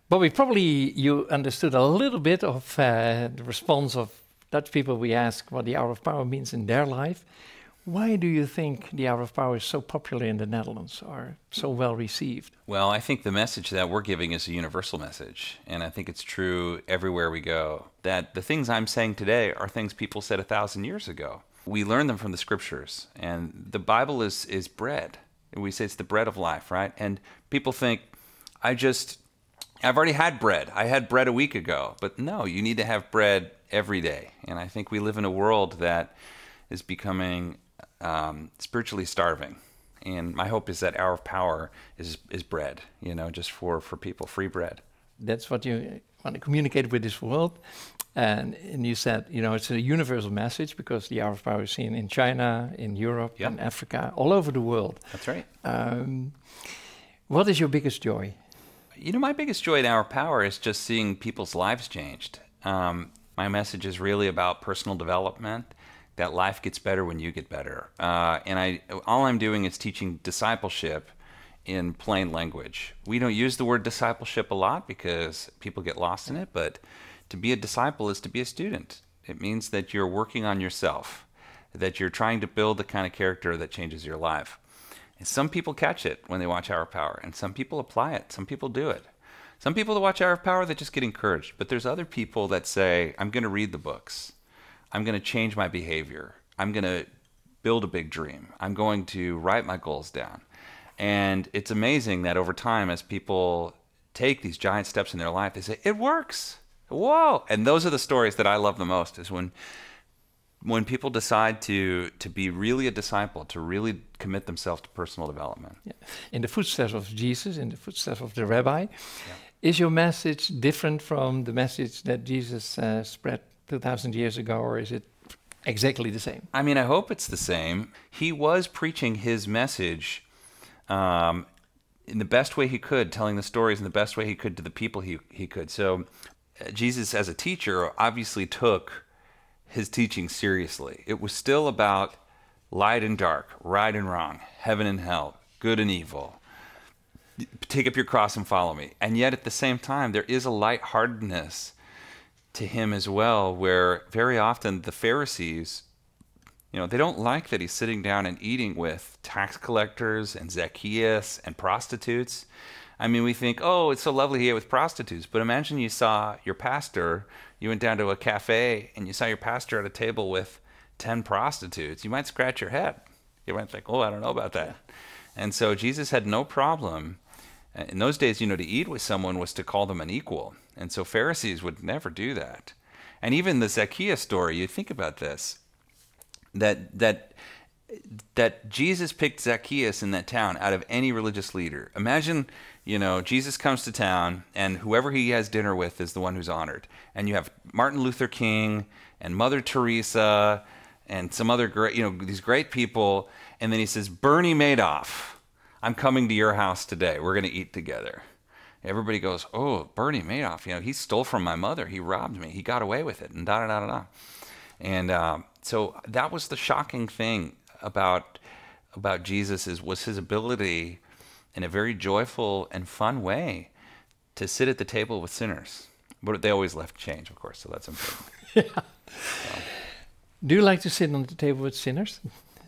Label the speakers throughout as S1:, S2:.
S1: Bobby, probably you understood a little bit of the response of Dutch people. We ask what the hour of power means in their life. Why do you think the hour of power is so popular in the Netherlands or so well received?
S2: Well, I think the message that we're giving is a universal message, and I think it's true everywhere we go, that the things I'm saying today are things people said 1,000 years ago. We learn them from the scriptures, and the Bible is bread. We say it's the bread of life, right? And people think, I've already had bread. I had bread a week ago. But no, you need to have bread every day. And I think we live in a world that is becoming spiritually starving. And my hope is that hour of power is bread, just for people, free bread.
S1: That's what you want to communicate with this world. And you said, it's a universal message because the hour of power is seen in China, in Europe, in Africa, all over the world.
S2: That's right.
S1: What is your biggest joy?
S2: My biggest joy in hour of power is just seeing people's lives changed. My message is really about personal development, that life gets better when you get better. And all I'm doing is teaching discipleship in plain language. We don't use the word discipleship a lot because people get lost in it, but to be a disciple is to be a student. It means that you're working on yourself, that you're trying to build the kind of character that changes your life. And some people catch it when they watch Hour of Power, and some people apply it, some people do it. Some people that watch Hour of Power, they just get encouraged, but there's other people that say, I'm going to read the books. I'm going to change my behavior. I'm going to build a big dream. I'm going to write my goals down. And it's amazing that over time, as people take these giant steps in their life, they say, it works. Whoa. And those are the stories that I love the most, is when people decide to be really a disciple, to really commit themselves to personal development.
S1: Yeah. In the footsteps of Jesus, in the footsteps of the rabbi, is your message different from the message that Jesus spread 2,000 years ago, or is it exactly the same?
S2: I mean, I hope it's the same. He was preaching his message in the best way he could, telling the stories in the best way he could to the people he could. So Jesus, as a teacher, obviously took his teaching seriously. It was still about light and dark, right and wrong, heaven and hell, good and evil. Take up your cross and follow me. And yet at the same time, there is a lightheartedness to him as well, where very often the Pharisees, they don't like that he's sitting down and eating with tax collectors and Zacchaeus and prostitutes. I mean, we think, oh, it's so lovely he ate with prostitutes. But imagine you saw your pastor, you went down to a cafe and you saw your pastor at a table with 10 prostitutes. You might scratch your head. You might think, oh, I don't know about that. And so Jesus had no problem. In those days, to eat with someone was to call them an equal. And so Pharisees would never do that. And even the Zacchaeus story, you think about this, that Jesus picked Zacchaeus in that town out of any religious leader. Imagine, Jesus comes to town and whoever he has dinner with is the one who's honored. And you have Martin Luther King and Mother Teresa and some other great, these great people. And then he says, Bernie Madoff, I'm coming to your house today. We're going to eat together. Everybody goes, oh, Bernie Madoff, he stole from my mother. He robbed me. He got away with it, and da-da-da-da-da. And so that was the shocking thing about Jesus was his ability in a very joyful and fun way to sit at the table with sinners. But they always left change, of course, so that's important.
S1: Yeah. So. Do you like to sit on the table with sinners?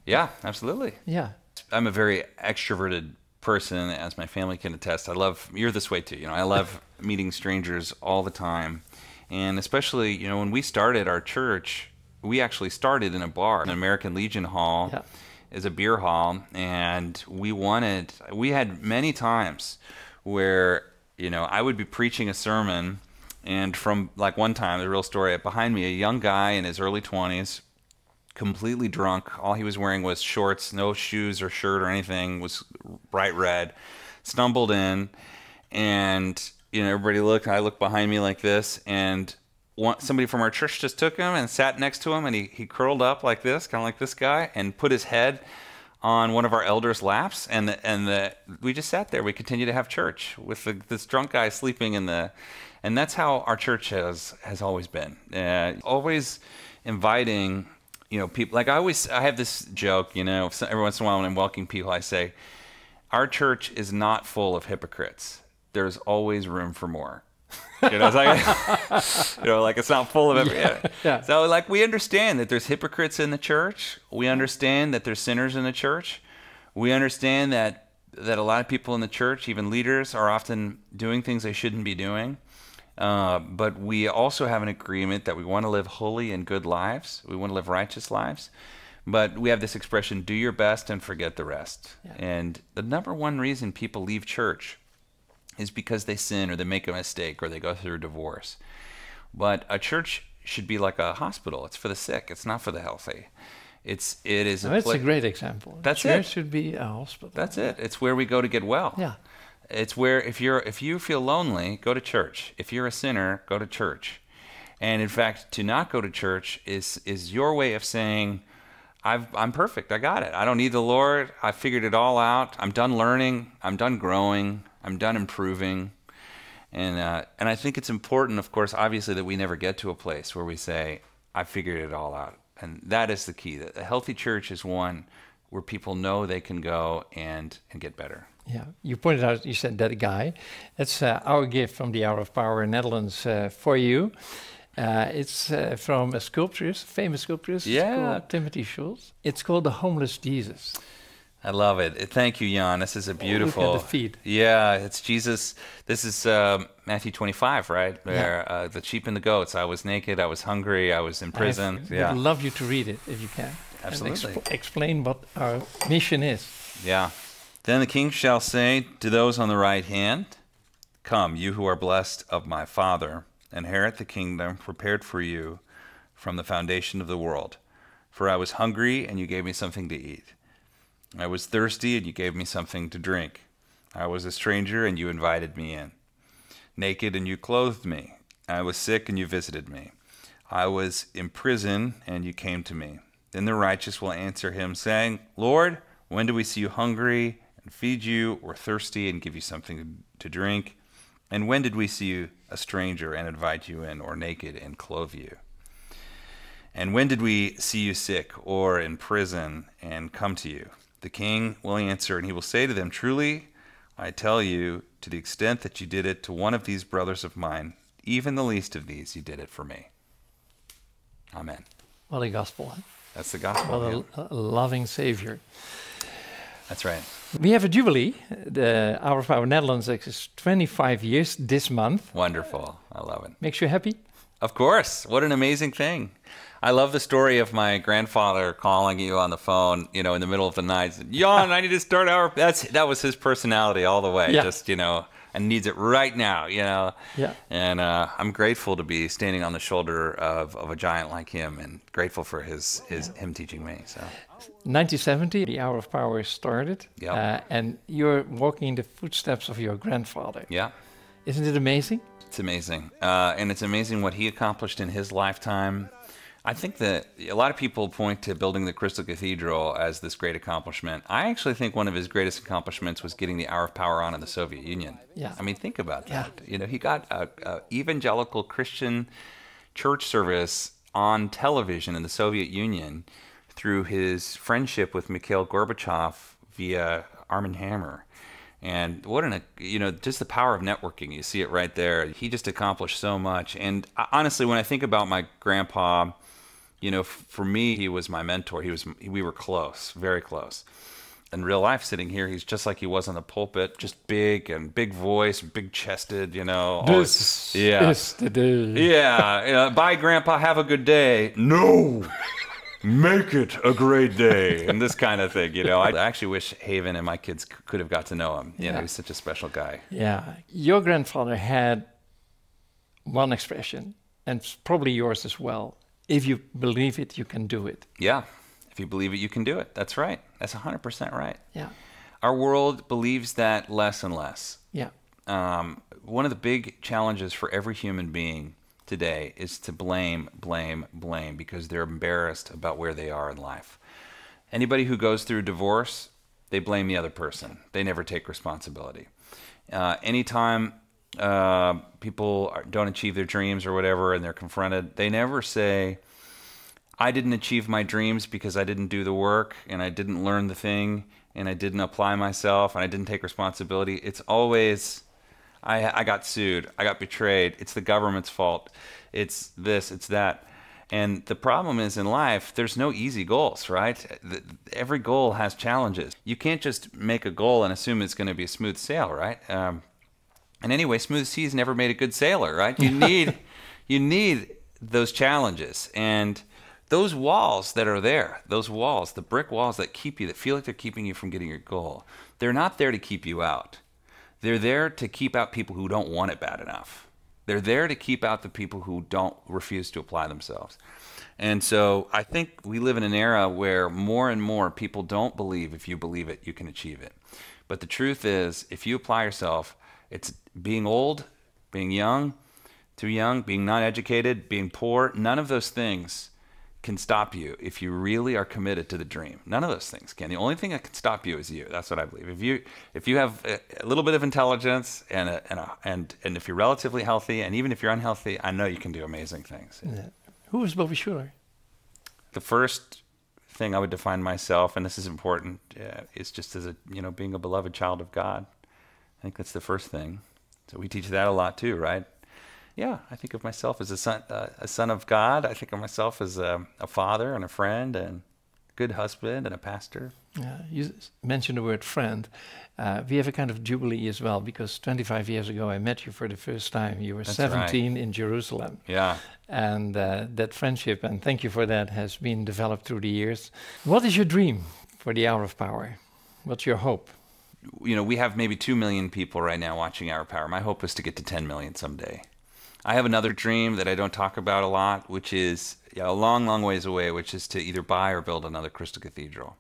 S2: Yeah, absolutely.
S1: Yeah.
S2: I'm a very extroverted person, as my family can attest. You're this way too, I love meeting strangers all the time. And especially, when we started our church, we actually started in a bar. An American Legion Hall is a beer hall, and we had many times where, I would be preaching a sermon, and from like one time, the real story, behind me, a young guy in his early 20s, completely drunk. All he was wearing was shorts, no shoes or shirt or anything, was bright red, stumbled in, and everybody looked, and I looked behind me like this, and somebody from our church just took him and sat next to him, and he curled up like this, kind of like this guy, and put his head on one of our elders' laps, and we just sat there. We continued to have church with this drunk guy sleeping and that's how our church has always been. Always inviting people. Like I have this joke, every once in a while when I'm welcoming people, I say, our church is not full of hypocrites. there's always room for more. It's like, like it's not full of everything.
S1: Yeah.
S2: So like we understand that there's hypocrites in the church. We understand that there's sinners in the church. We understand that a lot of people in the church, even leaders, are often doing things they shouldn't be doing. But we also have an agreement that we want to live holy and good lives. We want to live righteous lives. But we have this expression, do your best and forget the rest. Yeah. And the number one reason people leave church is because they sin or they make a mistake or they go through a divorce. But a church should be like a hospital. It's for the sick. It's not for the healthy. It is a
S1: That's a great example.
S2: That's
S1: church
S2: it.
S1: Should be a hospital.
S2: That's it. It's where we go to get well.
S1: Yeah.
S2: It's where if you feel lonely, go to church. If you're a sinner, go to church. And in fact, to not go to church is your way of saying, I'm perfect. I got it. I don't need the Lord. I figured it all out. I'm done learning. I'm done growing. I'm done improving. And I think it's important, of course, obviously, that we never get to a place where we say, I figured it all out. And that is the key. A healthy church is one where people know they can go and get better.
S1: Yeah, you pointed out, you said that guy. That's our gift from the Hour of Power in Netherlands for you. It's from a sculpturist, famous sculpturist, called Timothy Schultz. It's called The Homeless Jesus.
S2: I love it. Thank you, Jan. This is a beautiful...
S1: Look at the feet.
S2: Yeah, it's Jesus. This is Matthew 25, right? Where the sheep and the goats. I was naked, I was hungry, I was in prison.
S1: I would love you to read it if you can.
S2: Absolutely.
S1: And explain what our mission is.
S2: Yeah. Then the king shall say to those on the right hand, come, you who are blessed of my Father, inherit the kingdom prepared for you from the foundation of the world. For I was hungry, and you gave me something to eat. I was thirsty, and you gave me something to drink. I was a stranger, and you invited me in. Naked, and you clothed me. I was sick, and you visited me. I was in prison, and you came to me. Then the righteous will answer him, saying, Lord, when do we see you hungry and feed you, or thirsty and give you something to drink? And when did we see you a stranger and invite you in, or naked and clothe you? And when did we see you sick or in prison and come to you? The king will answer, and he will say to them, truly, I tell you, to the extent that you did it to one of these brothers of mine, even the least of these, you did it for me. Amen.
S1: What a gospel, huh?
S2: That's the gospel.
S1: What a loving Savior.
S2: That's right.
S1: We have a jubilee. The Hour of Power Netherlands is 25 years this month.
S2: Wonderful. I love it.
S1: Makes you happy?
S2: Of course. What an amazing thing. I love the story of my grandfather calling you on the phone, in the middle of the night. Jan, I need to start our... That was his personality all the way. Yeah. Just, and needs it right now, Yeah. And I'm grateful to be standing on the shoulder of a giant like him, and grateful for him teaching me. So,
S1: 1970, the Hour of Power started.
S2: Yeah.
S1: And you're walking in the footsteps of your grandfather.
S2: Yeah.
S1: Isn't it amazing?
S2: It's amazing. And it's amazing what he accomplished in his lifetime. I think that a lot of people point to building the Crystal Cathedral as this great accomplishment. I actually think one of his greatest accomplishments was getting the Hour of Power on in the Soviet Union.
S1: Yeah.
S2: I mean, think about that. Yeah. He got a evangelical Christian church service on television in the Soviet Union through his friendship with Mikhail Gorbachev via Arm & Hammer. And what just the power of networking. You see it right there. He just accomplished so much. And honestly, when I think about my grandpa, for me, he was my mentor. We were close, very close. In real life, sitting here, he's just like he was on the pulpit, just big voice, big chested,
S1: This is the day.
S2: Yeah. Bye, Grandpa. Have a good day. No. Make it a great day, and this kind of thing, I actually wish Haven and my kids could have got to know him. He's such a special guy.
S1: Yeah. Your grandfather had one expression, and probably yours as well. If you believe it, you can do it.
S2: Yeah. If you believe it, you can do it. That's right. That's 100% right.
S1: Yeah.
S2: Our world believes that less and less.
S1: Yeah.
S2: One of the big challenges for every human being today is to blame because they're embarrassed about where they are in life. Anybody who goes through divorce, they blame the other person. They never take responsibility. Anytime people don't achieve their dreams or whatever and they're confronted, they never say, I didn't achieve my dreams because I didn't do the work and I didn't learn the thing and I didn't apply myself and I didn't take responsibility. It's always, I got sued. I got betrayed. It's the government's fault. It's this, it's that. And the problem is in life, there's no easy goals, right? Every goal has challenges. You can't just make a goal and assume it's going to be a smooth sail, right? And anyway, smooth seas never made a good sailor, right? You need those challenges. And those walls that are there, those walls, the brick walls that keep you, that feel like they're keeping you from getting your goal, they're not there to keep you out. They're there to keep out people who don't want it bad enough. They're there to keep out the people who don't refuse to apply themselves. And so I think we live in an era where more and more people don't believe if you believe it, you can achieve it. But the truth is, if you apply yourself, it's being old, being young, too young, being not educated, being poor, none of those things can stop you if you really are committed to the dream. None of those things can. The only thing that can stop you is you. That's what I believe. If you have a little bit of intelligence and if you're relatively healthy, and even if you're unhealthy, I know you can do amazing things.
S1: Yeah. Who is Bobby Schuller?
S2: The first thing I would define myself, and this is important, is just as being a beloved child of God. I think that's the first thing. So we teach that a lot too, right? Yeah, I think of myself as a son of God. I think of myself as a father and a friend and a good husband and a pastor.
S1: You mentioned the word friend. We have a kind of jubilee as well, because 25 years ago I met you for the first time. You were
S2: That's
S1: 17
S2: right.
S1: in Jerusalem.
S2: Yeah.
S1: And that friendship, and thank you for that, has been developed through the years. What is your dream for the Hour of Power? What's your hope?
S2: We have maybe 2 million people right now watching Hour of Power. My hope is to get to 10 million someday. I have another dream that I don't talk about a lot, which is a long, long ways away, which is to either buy or build another crystal cathedral.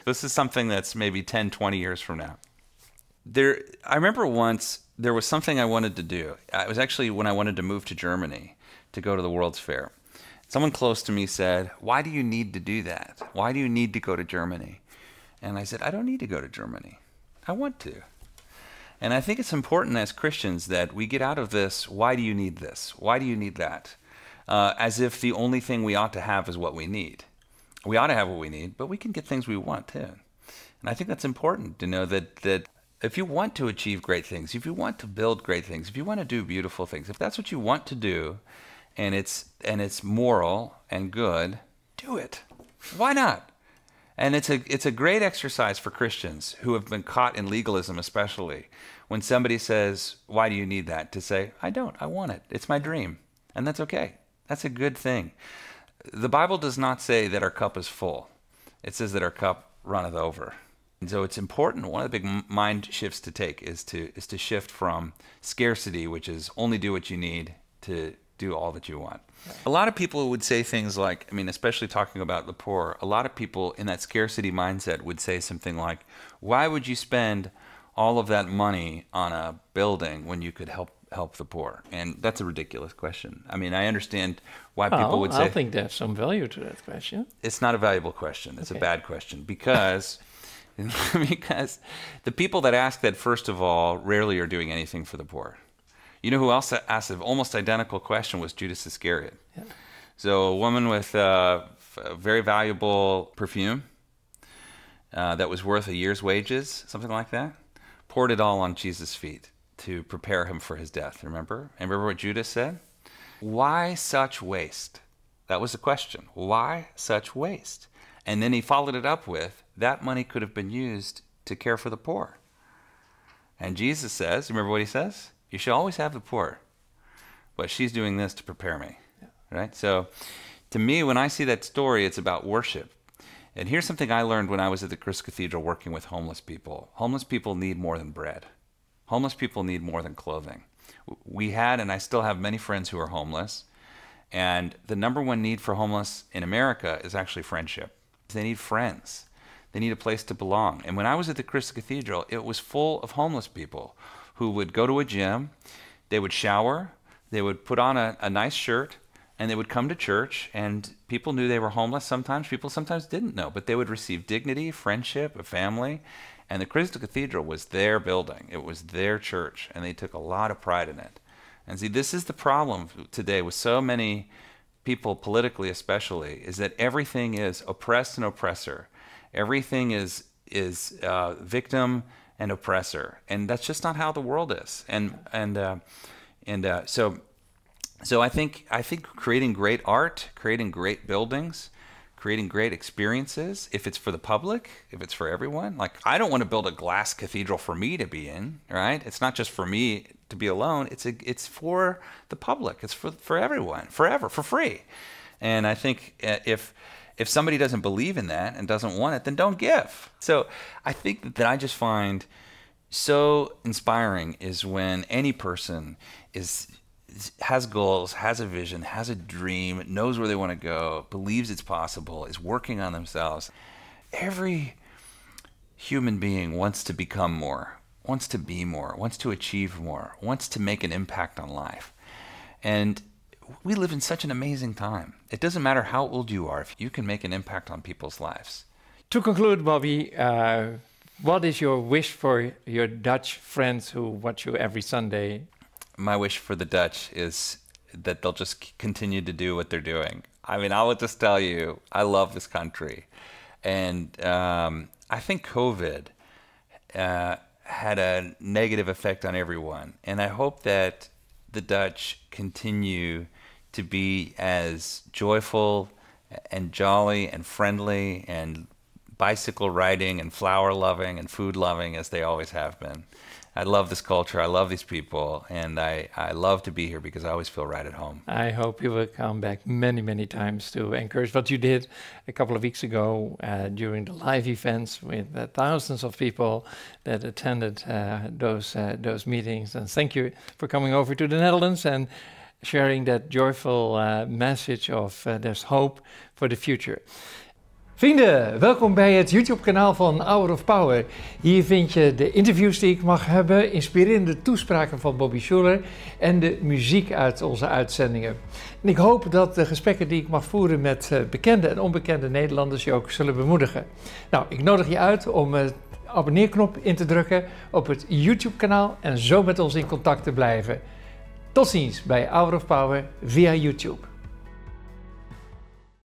S2: This is something that's maybe 10, 20 years from now. I remember once there was something I wanted to do. It was actually when I wanted to move to Germany to go to the World's Fair. Someone close to me said, "Why do you need to do that? Why do you need to go to Germany?" And I said, "I don't need to go to Germany. I want to." And I think it's important as Christians that we get out of this, why do you need this? Why do you need that? As if the only thing we ought to have is what we need. We ought to have what we need, but we can get things we want too. And I think that's important to know that if you want to achieve great things, if you want to build great things, if you want to do beautiful things, if that's what you want to do, and it's moral and good, do it. Why not? And it's a great exercise for Christians who have been caught in legalism, especially when somebody says, "Why do you need that?" to say, "I don't. I want it. It's my dream." And that's okay. That's a good thing. The Bible does not say that our cup is full. It says that our cup runneth over. And so it's important. One of the big mind shifts to take is to shift from scarcity, which is only do what you need, to do all that you want. A lot of people would say things like, especially talking about the poor, a lot of people in that scarcity mindset would say something like, "Why would you spend all of that money on a building when you could help the poor?" And that's a ridiculous question. I understand why people would say...
S1: I think there's some value to that question.
S2: It's not a valuable question. It's a bad question because the people that ask that, first of all, rarely are doing anything for the poor. You know who else asked an almost identical question was Judas Iscariot. Yeah. So a woman with a very valuable perfume that was worth a year's wages, something like that, poured it all on Jesus' feet to prepare him for his death, remember? And remember what Judas said? "Why such waste?" That was the question. Why such waste? And then he followed it up with, "That money could have been used to care for the poor." And Jesus says, remember what he says? "You shall always have the poor, but she's doing this to prepare me." Yeah. Right? So to me, when I see that story, it's about worship. And here's something I learned when I was at the Crystal Cathedral working with homeless people. Homeless people need more than bread. Homeless people need more than clothing. We had, and I still have, many friends who are homeless. And the number one need for homeless in America is actually friendship. They need friends. They need a place to belong. And when I was at the Crystal Cathedral, it was full of homeless people who would go to a gym, they would shower, they would put on a nice shirt, and they would come to church, and people knew they were homeless sometimes. People sometimes didn't know, but they would receive dignity, friendship, a family. And the Crystal Cathedral was their building. It was their church, and they took a lot of pride in it. And see, this is the problem today with so many people, politically especially, is that everything is oppressed and oppressor. Everything is victim and oppressor, and that's just not how the world is. So I think creating great art, creating great buildings, creating great experiences, if it's for the public, if it's for everyone. Like, I don't want to build a glass cathedral for me to be in, right? It's not just for me to be alone. It's for the public. It's for everyone, forever, for free. And I think if somebody doesn't believe in that and doesn't want it, then don't give. So I think that I just find so inspiring is when any person has goals, has a vision, has a dream, knows where they want to go, believes it's possible, is working on themselves. Every human being wants to become more, wants to be more, wants to achieve more, wants to make an impact on life. And we live in such an amazing time. It doesn't matter how old you are, if you can make an impact on people's lives.
S1: To conclude, Bobby, what is your wish for your Dutch friends who watch you every Sunday?
S2: My wish for the Dutch is that they'll just continue to do what they're doing. I mean, I will just tell you, I love this country. And I think COVID had a negative effect on everyone. And I hope that the Dutch continue to be as joyful and jolly and friendly and bicycle riding and flower loving and food loving as they always have been. I love this culture, I love these people, and I love to be here because I always feel right at home.
S1: I hope you will come back many, many times to encourage what you did a couple of weeks ago during the live events with thousands of people that attended those meetings. And thank you for coming over to the Netherlands and sharing that joyful message of there's hope for the future. Vrienden, welkom bij het YouTube-kanaal van Hour of Power. Hier vind je de interviews die ik mag hebben, inspirerende toespraken van Bobby Schuller en de muziek uit onze uitzendingen. En ik hoop dat de gesprekken die ik mag voeren met bekende en onbekende Nederlanders je ook zullen bemoedigen. Nou, ik nodig je uit om de abonneerknop in te drukken op het YouTube-kanaal en zo met ons in contact te blijven. Tot ziens bij Hour of Power via YouTube.